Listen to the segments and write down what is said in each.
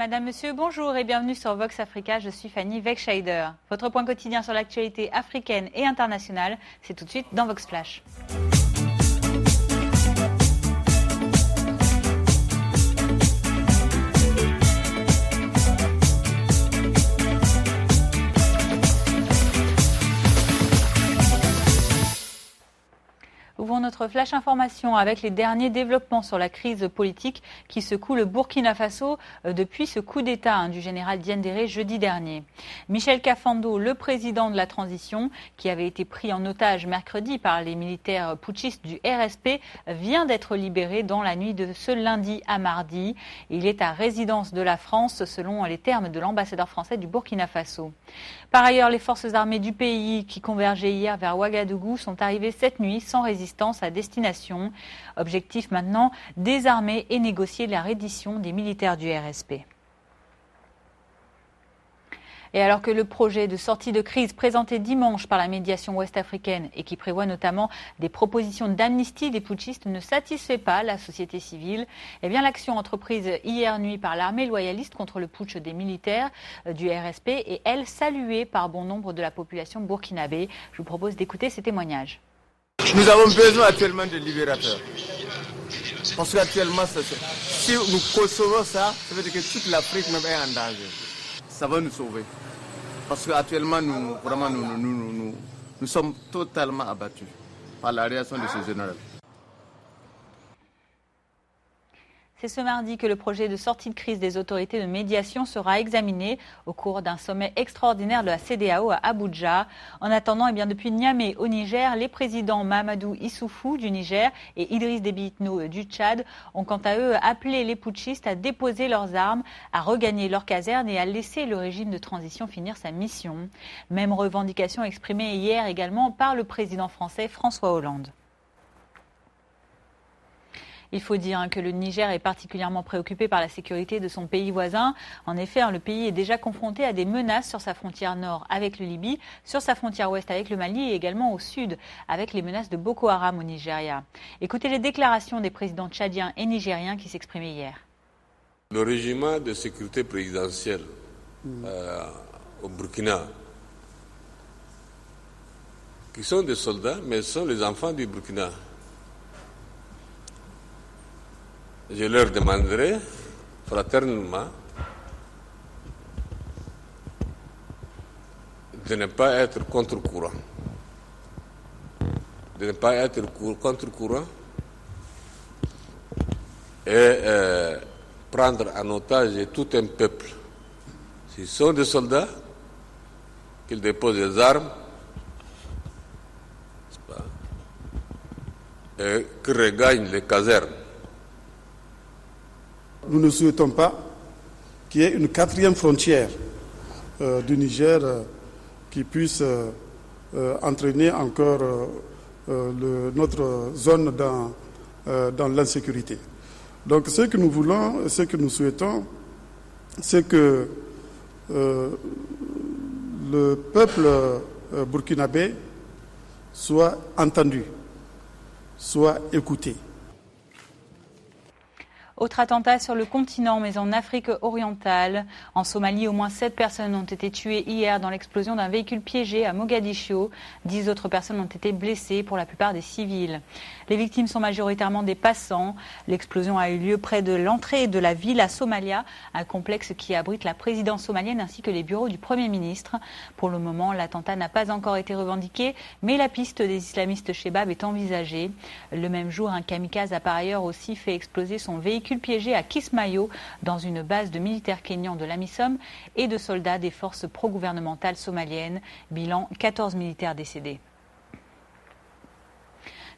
Madame, Monsieur, bonjour et bienvenue sur Vox Africa, je suis Fanny Wegscheider. Votre point quotidien sur l'actualité africaine et internationale, c'est tout de suite dans Vox Flash. Ouvrons notre flash information avec les derniers développements sur la crise politique qui secoue le Burkina Faso depuis ce coup d'État du général Diendéré jeudi dernier. Michel Kafando, le président de la transition, qui avait été pris en otage mercredi par les militaires putschistes du RSP, vient d'être libéré dans la nuit de ce lundi à mardi. Il est à résidence de la France selon les termes de l'ambassadeur français du Burkina Faso. Par ailleurs, les forces armées du pays qui convergeaient hier vers Ouagadougou sont arrivées cette nuit sans résistance à destination. Objectif maintenant, désarmer et négocier la reddition des militaires du RSP. Et alors que le projet de sortie de crise présenté dimanche par la médiation ouest-africaine et qui prévoit notamment des propositions d'amnistie des putschistes ne satisfait pas la société civile, eh bien l'action entreprise hier nuit par l'armée loyaliste contre le putsch des militaires du RSP est elle saluée par bon nombre de la population burkinabé. Je vous propose d'écouter ces témoignages. Nous avons besoin actuellement de libérateurs. Parce qu'actuellement, si nous consommons ça, ça veut dire que toute l'Afrique même est en danger. Ça va nous sauver. Parce qu'actuellement, nous sommes totalement abattus par la réaction de ce général. C'est ce mardi que le projet de sortie de crise des autorités de médiation sera examiné au cours d'un sommet extraordinaire de la CEDEAO à Abuja. En attendant, depuis Niamey au Niger, les présidents Mahamadou Issoufou du Niger et Idriss Déby Itno du Tchad ont quant à eux appelé les putschistes à déposer leurs armes, à regagner leurs casernes et à laisser le régime de transition finir sa mission. Même revendication exprimée hier également par le président français François Hollande. Il faut dire que le Niger est particulièrement préoccupé par la sécurité de son pays voisin. En effet, le pays est déjà confronté à des menaces sur sa frontière nord avec le Libye, sur sa frontière ouest avec le Mali et également au sud avec les menaces de Boko Haram au Nigeria. Écoutez les déclarations des présidents tchadiens et nigériens qui s'exprimaient hier. Le régime de sécurité présidentielle au Burkina, qui sont des soldats, mais sont les enfants du Burkina. Je leur demanderai fraternellement de ne pas être contre-courant. De ne pas être contre-courant et prendre en otage tout un peuple. S'ils sont des soldats, qu'ils déposent des armes et qu'ils regagnent les casernes. Nous ne souhaitons pas qu'il y ait une quatrième frontière du Niger qui puisse entraîner encore notre zone dans l'insécurité. Donc ce que nous voulons, ce que nous souhaitons, c'est que le peuple burkinabé soit entendu, soit écouté. Autre attentat sur le continent, mais en Afrique orientale. En Somalie, au moins 7 personnes ont été tuées hier dans l'explosion d'un véhicule piégé à Mogadiscio. 10 autres personnes ont été blessées, pour la plupart des civils. Les victimes sont majoritairement des passants. L'explosion a eu lieu près de l'entrée de la ville à Somalia, un complexe qui abrite la présidence somalienne ainsi que les bureaux du Premier ministre. Pour le moment, l'attentat n'a pas encore été revendiqué, mais la piste des islamistes Shebab est envisagée. Le même jour, un kamikaze a par ailleurs aussi fait exploser son véhicule piégé à Kismayo, dans une base de militaires kényans de l'AMISOM et de soldats des forces pro-gouvernementales somaliennes. Bilan, 14 militaires décédés.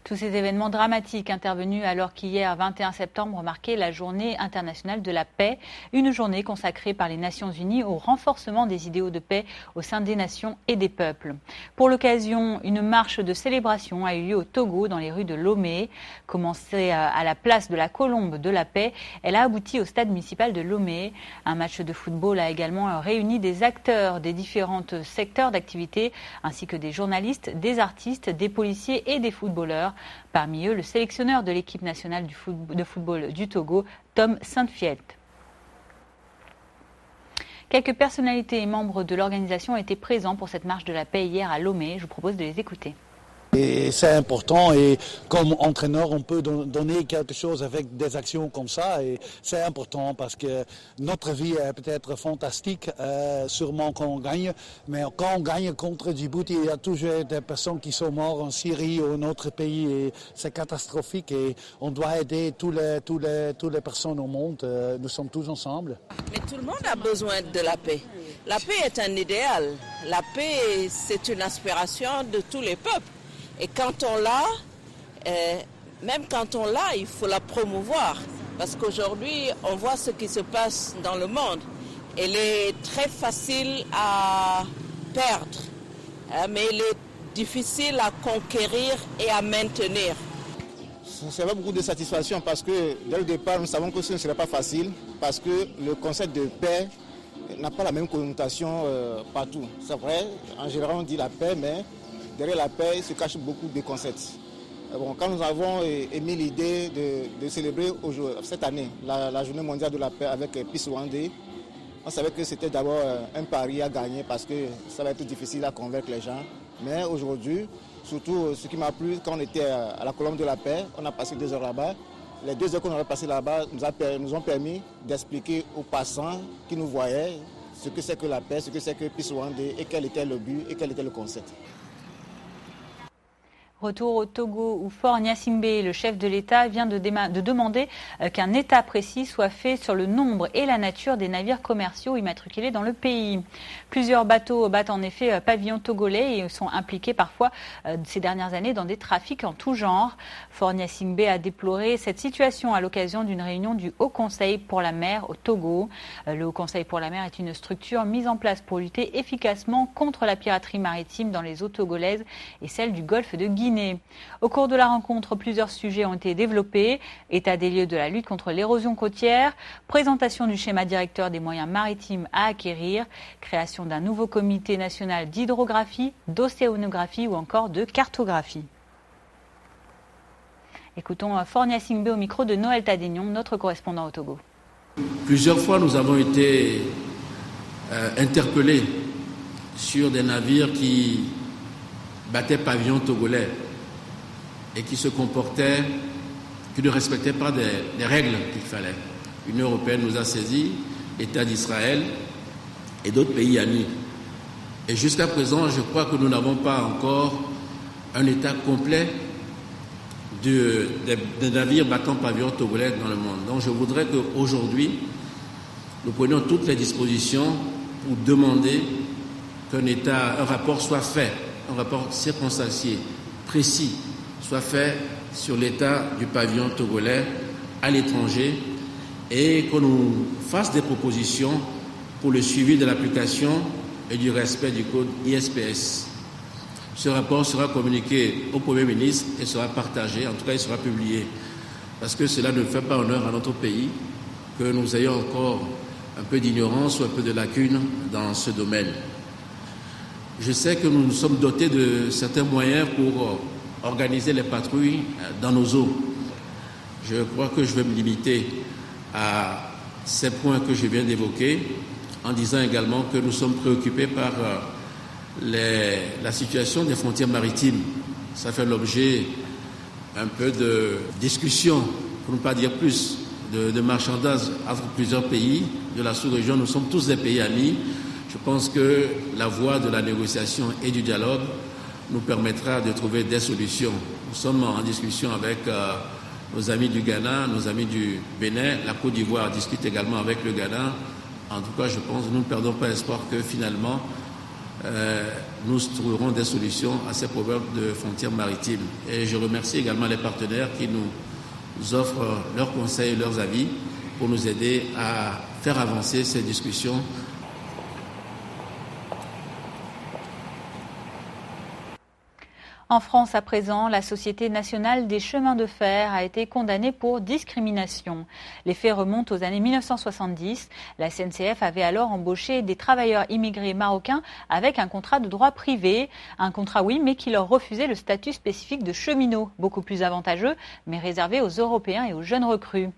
Tous ces événements dramatiques intervenus alors qu'hier, 21 septembre, marquait la journée internationale de la paix, une journée consacrée par les Nations Unies au renforcement des idéaux de paix au sein des nations et des peuples. Pour l'occasion, une marche de célébration a eu lieu au Togo, dans les rues de Lomé. Commencée à la place de la Colombe de la Paix, elle a abouti au stade municipal de Lomé. Un match de football a également réuni des acteurs des différents secteurs d'activité, ainsi que des journalistes, des artistes, des policiers et des footballeurs. Parmi eux, le sélectionneur de l'équipe nationale de football du Togo, Tom Saintfiet. Quelques personnalités et membres de l'organisation étaient présents pour cette marche de la paix hier à Lomé. Je vous propose de les écouter. Et c'est important et comme entraîneur, on peut donner quelque chose avec des actions comme ça et c'est important parce que notre vie est peut-être fantastique, sûrement quand on gagne, mais quand on gagne contre Djibouti, il y a toujours des personnes qui sont mortes en Syrie ou en autre pays et c'est catastrophique et on doit aider toutes les personnes au monde. Nous sommes tous ensemble. Mais tout le monde a besoin de la paix. La paix est un idéal. La paix, c'est une aspiration de tous les peuples. Et quand on l'a, même quand on l'a, il faut la promouvoir. Parce qu'aujourd'hui, on voit ce qui se passe dans le monde. Elle est très facile à perdre, mais elle est difficile à conquérir et à maintenir. Ça va beaucoup de satisfaction parce que dès le départ, nous savons que ce ne serait pas facile. Parce que le concept de paix n'a pas la même connotation partout. C'est vrai, en général on dit la paix, mais derrière la paix, il se cache beaucoup de concepts. Bon, quand nous avons émis l'idée de célébrer cette année la journée mondiale de la paix avec Peace One Day, on savait que c'était d'abord un pari à gagner parce que ça va être difficile à convaincre les gens. Mais aujourd'hui, surtout ce qui m'a plu, quand on était à la Colombe de la Paix, on a passé 2 heures là-bas. Les 2 heures qu'on a passées là-bas nous ont permis d'expliquer aux passants qui nous voyaient ce que c'est que la paix, ce que c'est que Peace One Day et quel était le but et quel était le concept. Retour au Togo où Faure Gnassingbé, le chef de l'État, vient de demander qu'un état précis soit fait sur le nombre et la nature des navires commerciaux immatriculés dans le pays. Plusieurs bateaux battent en effet pavillon togolais et sont impliqués parfois ces dernières années dans des trafics en tout genre. Faure Gnassingbé a déploré cette situation à l'occasion d'une réunion du Haut Conseil pour la mer au Togo. Le Haut Conseil pour la mer est une structure mise en place pour lutter efficacement contre la piraterie maritime dans les eaux togolaises et celle du golfe de Guinée. Au cours de la rencontre, plusieurs sujets ont été développés. État des lieux de la lutte contre l'érosion côtière, présentation du schéma directeur des moyens maritimes à acquérir, création d'un nouveau comité national d'hydrographie, d'océanographie ou encore de cartographie. Écoutons Faure Gnassingbé au micro de Noël Tadénion, notre correspondant au Togo. Plusieurs fois, nous avons été interpellés sur des navires qui battaient pavillon togolais et qui se comportaient, qui ne respectaient pas des règles qu'il fallait. L'Union européenne nous a saisis, l'État d'Israël et d'autres pays amis. Et jusqu'à présent, je crois que nous n'avons pas encore un état complet des navires battant pavillon togolais dans le monde. Donc je voudrais qu'aujourd'hui, nous prenions toutes les dispositions pour demander qu'un rapport soit fait, un rapport circonstancié, précis, soit fait sur l'état du pavillon togolais à l'étranger et qu'on nous fasse des propositions pour le suivi de l'application et du respect du code ISPS. Ce rapport sera communiqué au Premier ministre et sera partagé, en tout cas il sera publié, parce que cela ne fait pas honneur à notre pays que nous ayons encore un peu d'ignorance ou un peu de lacune dans ce domaine. Je sais que nous nous sommes dotés de certains moyens pour organiser les patrouilles dans nos eaux. Je crois que je vais me limiter à ces points que je viens d'évoquer, en disant également que nous sommes préoccupés par la situation des frontières maritimes. Ça fait l'objet un peu de discussion, pour ne pas dire plus, de marchandage entre plusieurs pays de la sous-région. Nous sommes tous des pays amis. Je pense que la voie de la négociation et du dialogue nous permettra de trouver des solutions. Nous sommes en discussion avec nos amis du Ghana, nos amis du Bénin. La Côte d'Ivoire discute également avec le Ghana. En tout cas, je pense que nous ne perdons pas espoir que finalement, nous trouverons des solutions à ces problèmes de frontières maritimes. Et je remercie également les partenaires qui nous offrent leurs conseils et leurs avis pour nous aider à faire avancer ces discussions. En France, à présent, la Société nationale des chemins de fer a été condamnée pour discrimination. Les faits remontent aux années 1970. La SNCF avait alors embauché des travailleurs immigrés marocains avec un contrat de droit privé. Un contrat, oui, mais qui leur refusait le statut spécifique de cheminot, beaucoup plus avantageux, mais réservé aux Européens et aux jeunes recrues.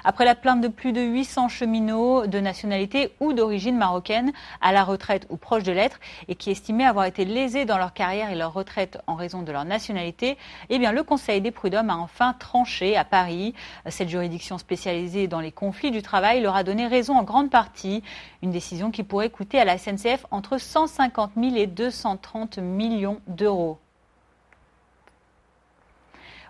Après la plainte de plus de 800 cheminots de nationalité ou d'origine marocaine, à la retraite ou proche de l'être, et qui estimaient avoir été lésés dans leur carrière et leur retraite en raison de leur nationalité, eh bien, le Conseil des prud'hommes a enfin tranché à Paris. Cette juridiction spécialisée dans les conflits du travail leur a donné raison en grande partie. Une décision qui pourrait coûter à la SNCF entre 150 000 et 230 millions d'euros.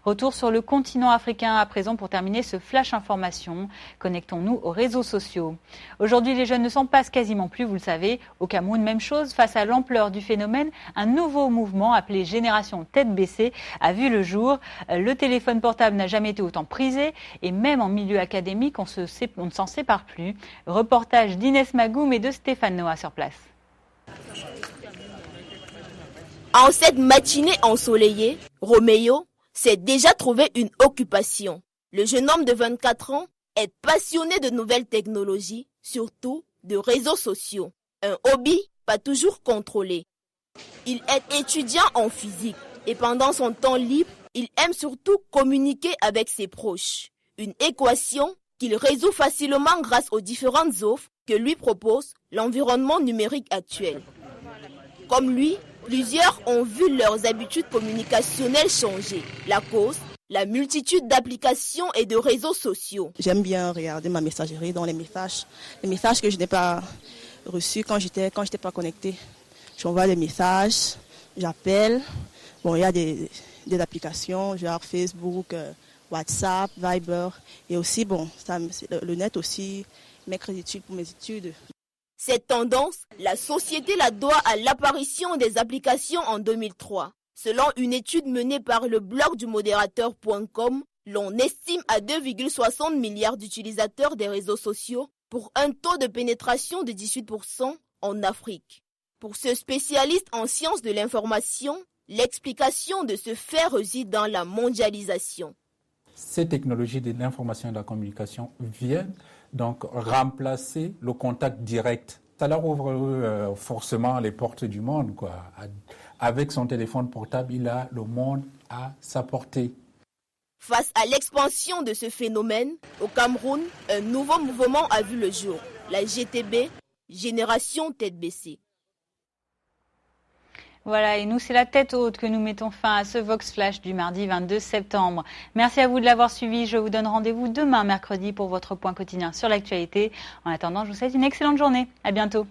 Retour sur le continent africain à présent pour terminer ce flash information. Connectons-nous aux réseaux sociaux. Aujourd'hui, les jeunes ne s'en passent quasiment plus, vous le savez. Au Cameroun, même chose. Face à l'ampleur du phénomène, un nouveau mouvement appelé Génération Tête Baissée a vu le jour. Le téléphone portable n'a jamais été autant prisé et même en milieu académique, on ne s'en sépare plus. Reportage d'Inès Magoum et de Stéphane Noah sur place. En cette matinée ensoleillée, Roméo s'est déjà trouvé une occupation. Le jeune homme de 24 ans est passionné de nouvelles technologies, surtout de réseaux sociaux. Un hobby pas toujours contrôlé. Il est étudiant en physique et pendant son temps libre, il aime surtout communiquer avec ses proches. Une équation qu'il résout facilement grâce aux différentes offres que lui propose l'environnement numérique actuel. Comme lui, plusieurs ont vu leurs habitudes communicationnelles changer. La cause, la multitude d'applications et de réseaux sociaux. J'aime bien regarder ma messagerie dans les messages que je n'ai pas reçus quand j'étais pas connectée. J'envoie des messages, j'appelle. Bon, il y a des applications genre Facebook, WhatsApp, Viber et aussi le net aussi m'est très utile pour mes études. Cette tendance, la société la doit à l'apparition des applications en 2003. Selon une étude menée par le blog du modérateur.com, l'on estime à 2,60 milliards d'utilisateurs des réseaux sociaux pour un taux de pénétration de 18% en Afrique. Pour ce spécialiste en sciences de l'information, l'explication de ce fait réside dans la mondialisation. Ces technologies de l'information et de la communication viennent donc remplacer le contact direct. Ça leur ouvre forcément les portes du monde, quoi. Avec son téléphone portable, il a le monde à sa portée. Face à l'expansion de ce phénomène, au Cameroun, un nouveau mouvement a vu le jour. La GTB, Génération Tête Baissée. Voilà, et nous, c'est la tête haute que nous mettons fin à ce Vox Flash du mardi 22 septembre. Merci à vous de l'avoir suivi. Je vous donne rendez-vous demain, mercredi, pour votre point quotidien sur l'actualité. En attendant, je vous souhaite une excellente journée. À bientôt.